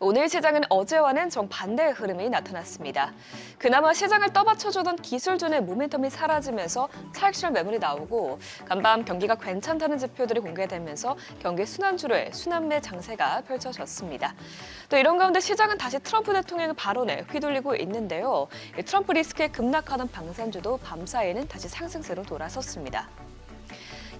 오늘 시장은 어제와는 정반대의 흐름이 나타났습니다. 그나마 시장을 떠받쳐주던 기술주의 모멘텀이 사라지면서 차익 실현 매물이 나오고 간밤 경기가 괜찮다는 지표들이 공개되면서 경기 순환주로의 순환매 장세가 펼쳐졌습니다. 또 이런 가운데 시장은 다시 트럼프 대통령의 발언에 휘둘리고 있는데요. 트럼프 리스크에 급락하던 방산주도 밤사이에는 다시 상승세로 돌아섰습니다.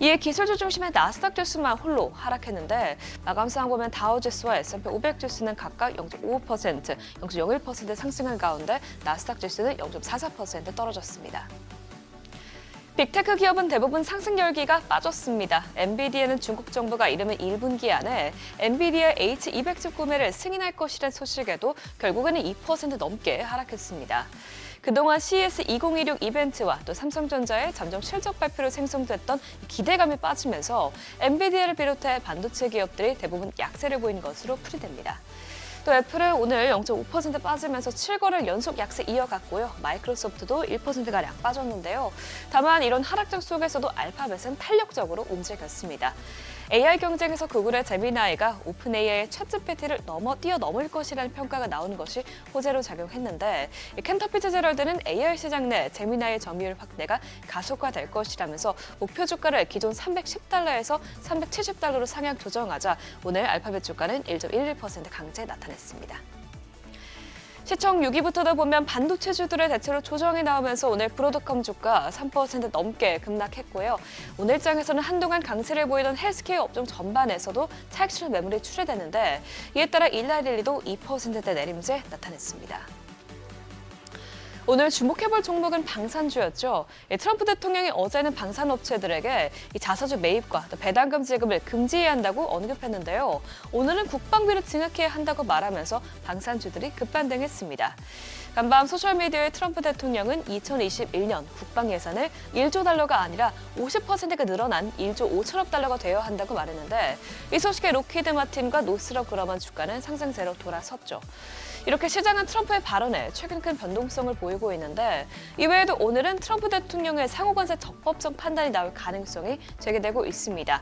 이에 기술주 중심의 나스닥 지수만 홀로 하락했는데 마감 상황 보면 다우지수와 S&P 500 지수는 각각 0.55%, 0.01% 상승한 가운데 나스닥 지수는 0.44% 떨어졌습니다. 빅테크 기업은 대부분 상승 열기가 빠졌습니다. 엔비디아는 중국 정부가 이르면 1분기 안에 엔비디아 H200칩 구매를 승인할 것이라는 소식에도 결국에는 2% 넘게 하락했습니다. 그동안 CES 2016 이벤트와 또 삼성전자의 잠정 실적 발표로 생성됐던 기대감이 빠지면서 엔비디아를 비롯해 반도체 기업들이 대부분 약세를 보이는 것으로 풀이됩니다. 또 애플은 오늘 0.5% 빠지면서 7거래일 연속 약세 이어갔고요. 마이크로소프트도 1%가량 빠졌는데요. 다만 이런 하락장 속에서도 알파벳은 탄력적으로 움직였습니다. AI 경쟁에서 구글의 제미나이가 오픈 AI의 챗GPT를 뛰어넘을 것이라는 평가가 나오는 것이 호재로 작용했는데 켄터피 제럴드는 AI 시장 내 제미나이의 점유율 확대가 가속화될 것이라면서 목표 주가를 기존 310달러에서 370달러로 상향 조정하자 오늘 알파벳 주가는 1.11% 강세 나타냈습니다. 시청 6위부터도 보면 반도체주들의 대체로 조정이 나오면서 오늘 브로드컴 주가 3% 넘게 급락했고요. 오늘 장에서는 한동안 강세를 보이던 헬스케어 업종 전반에서도 차익 실현 매물이 출회되는데 이에 따라 일라릴리도 2%대 내림세 나타냈습니다. 오늘 주목해볼 종목은 방산주였죠. 트럼프 대통령이 어제는 방산업체들에게 자사주 매입과 배당금 지급을 금지해야 한다고 언급했는데요. 오늘은 국방비를 증액해야 한다고 말하면서 방산주들이 급반등했습니다. 간밤 소셜미디어의 트럼프 대통령은 2021년 국방 예산을 1조 달러가 아니라 50%가 늘어난 1조 5천억 달러가 되어야 한다고 말했는데 이 소식에 로키드 마틴과 노스럽 그라만 주가는 상승세로 돌아섰죠. 이렇게 시장은 트럼프의 발언에 최근 큰 변동성을 보이고 있는데 이외에도 오늘은 트럼프 대통령의 상호관세 적법성 판단이 나올 가능성이 제기되고 있습니다.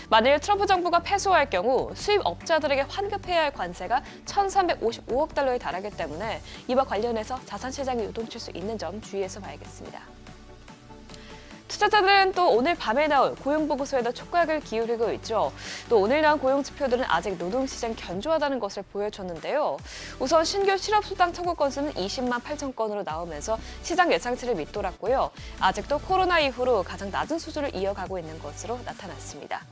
만일 트럼프 정부가 패소할 경우 수입업자들에게 환급해야 할 관세가 1,355억 달러에 달하기 때문에 이와 관련해서 자산시장이 요동칠 수 있는 점 주의해서 봐야겠습니다. 투자자들은 또 오늘 밤에 나올 고용보고서에도 촉각을 기울이고 있죠. 또 오늘 나온 고용지표들은 아직 노동시장 견조하다는 것을 보여줬는데요. 우선 신규 실업수당 청구 건수는 20만 8천 건으로 나오면서 시장 예상치를 밑돌았고요. 아직도 코로나 이후로 가장 낮은 수준을 이어가고 있는 것으로 나타났습니다.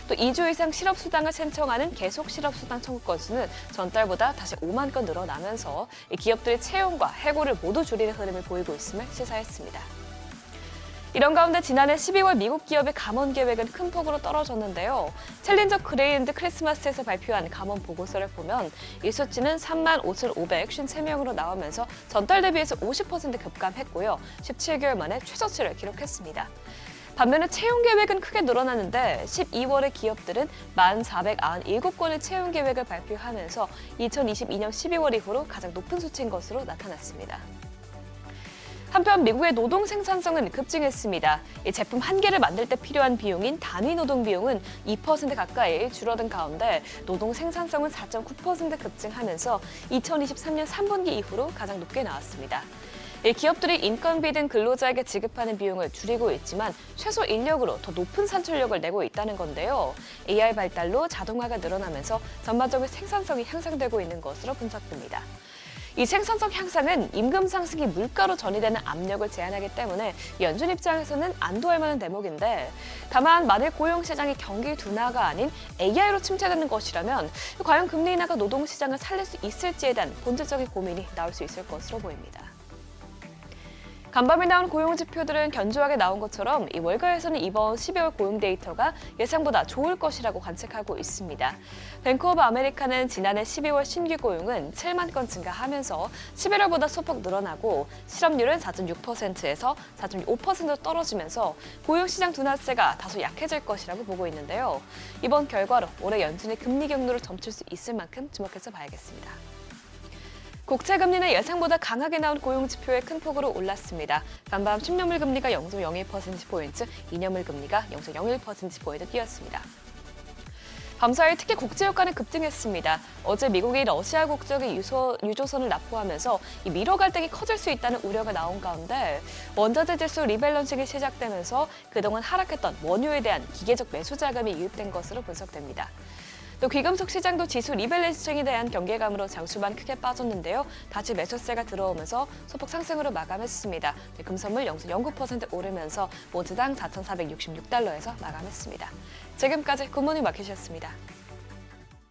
또 2주 이상 실업수당을 신청하는 계속 실업수당 청구 건수는 전달보다 다시 5만 건 늘어나면서 기업들의 채용과 해고를 모두 줄이는 흐름을 보이고 있음을 시사했습니다. 이런 가운데 지난해 12월 미국 기업의 감원 계획은 큰 폭으로 떨어졌는데요. 챌린저 그레이앤드 크리스마스에서 발표한 감원 보고서를 보면 이 수치는 35,553명으로 나오면서 전달 대비해서 50% 급감했고요. 17개월 만에 최저치를 기록했습니다. 반면에 채용 계획은 크게 늘어났는데 12월에 기업들은 1,497건의 채용 계획을 발표하면서 2022년 12월 이후로 가장 높은 수치인 것으로 나타났습니다. 한편 미국의 노동 생산성은 급증했습니다. 이 제품 한 개를 만들 때 필요한 비용인 단위 노동 비용은 2% 가까이 줄어든 가운데 노동 생산성은 4.9% 급증하면서 2023년 3분기 이후로 가장 높게 나왔습니다. 기업들이 인건비 등 근로자에게 지급하는 비용을 줄이고 있지만 최소 인력으로 더 높은 산출력을 내고 있다는 건데요. AI 발달로 자동화가 늘어나면서 전반적인 생산성이 향상되고 있는 것으로 분석됩니다. 이 생산성 향상은 임금 상승이 물가로 전이되는 압력을 제한하기 때문에 연준 입장에서는 안도할 만한 대목인데 다만 만일 고용시장이 경기 둔화가 아닌 AI로 침체되는 것이라면 과연 금리 인하가 노동시장을 살릴 수 있을지에 대한 본질적인 고민이 나올 수 있을 것으로 보입니다. 간밤에 나온 고용 지표들은 견조하게 나온 것처럼 이 월가에서는 이번 12월 고용 데이터가 예상보다 좋을 것이라고 관측하고 있습니다. 뱅크 오브 아메리카는 지난해 12월 신규 고용은 7만 건 증가하면서 11월보다 소폭 늘어나고 실업률은 4.6%에서 4.5%로 떨어지면서 고용시장 둔화세가 다소 약해질 것이라고 보고 있는데요. 이번 결과로 올해 연준이 금리 경로를 점칠 수 있을 만큼 주목해서 봐야겠습니다. 국채금리는 예상보다 강하게 나온 고용지표에 큰 폭으로 올랐습니다. 간밤 10년물 금리가 0.01%포인트, 2년물 금리가 0.01%포인트 뛰었습니다. 밤사이 특히 국제유가는 급등했습니다. 어제 미국이 러시아 국적의 유조선을 납포하면서 이 미러 갈등이 커질 수 있다는 우려가 나온 가운데 원자재 지수 리밸런싱이 시작되면서 그동안 하락했던 원유에 대한 기계적 매수 자금이 유입된 것으로 분석됩니다. 또 귀금속 시장도 지수 리밸런싱에 대한 경계감으로 장수반 크게 빠졌는데요. 다시 매수세가 들어오면서 소폭 상승으로 마감했습니다. 금선물 0.09% 오르면서 온스당 4,466달러에서 마감했습니다. 지금까지 굿모닝 마켓이었습니다.